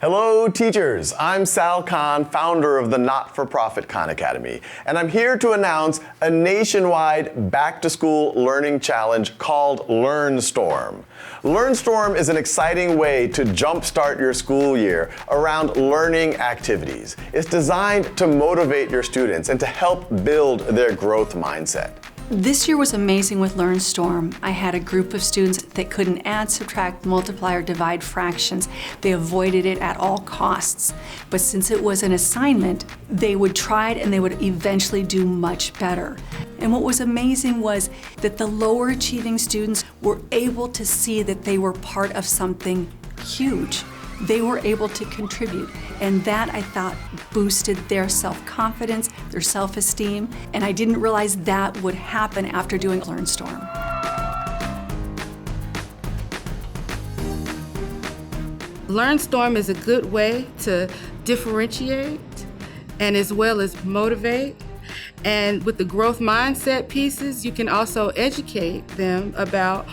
Hello teachers, I'm Sal Khan, founder of the not-for-profit Khan Academy, and I'm here to announce a nationwide back-to-school learning challenge called LearnStorm. LearnStorm is an exciting way to jumpstart your school year around learning activities. It's designed to motivate your students and to help build their growth mindset. This year was amazing with LearnStorm. I had a group of students that couldn't add, subtract, multiply, or divide fractions. They avoided it at all costs. But since it was an assignment, they would try it and they would eventually do much better. And what was amazing was that the lower achieving students were able to see that they were part of something huge. They were able to contribute, and that, I thought, boosted their self-confidence, their self-esteem, and I didn't realize that would happen after doing LearnStorm. LearnStorm is a good way to differentiate and as well as motivate. And with the growth mindset pieces, you can also educate them about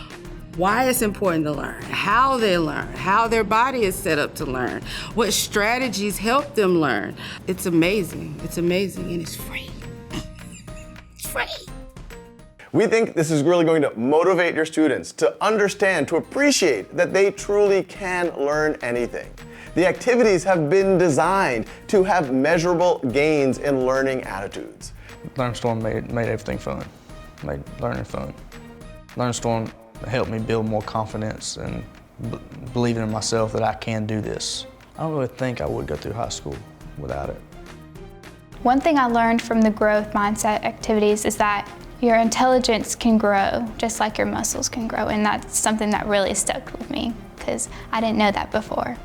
why it's important to learn, how they learn, how their body is set up to learn, what strategies help them learn. It's amazing, and it's free. It's free. We think this is really going to motivate your students to understand, to appreciate that they truly can learn anything. The activities have been designed to have measurable gains in learning attitudes. LearnStorm made everything fun, made learning fun. LearnStorm helped me build more confidence and believing in myself that I can do this. I don't really think I would go through high school without it. One thing I learned from the growth mindset activities is that your intelligence can grow just like your muscles can grow, and that's something that really stuck with me because I didn't know that before.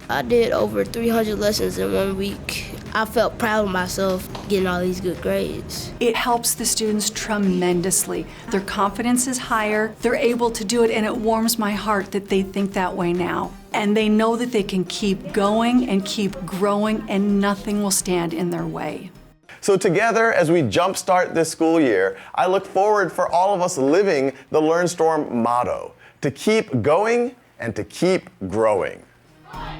I did over 300 lessons in 1 week. I felt proud of myself getting all these good grades. It helps the students tremendously. Their confidence is higher, they're able to do it, and it warms my heart that they think that way now. And they know that they can keep going and keep growing, and nothing will stand in their way. So together, as we jumpstart this school year, I look forward for all of us living the LearnStorm motto, to keep going and to keep growing.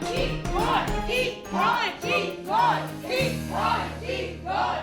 Keep going, keep going, keep going, keep going, keep going.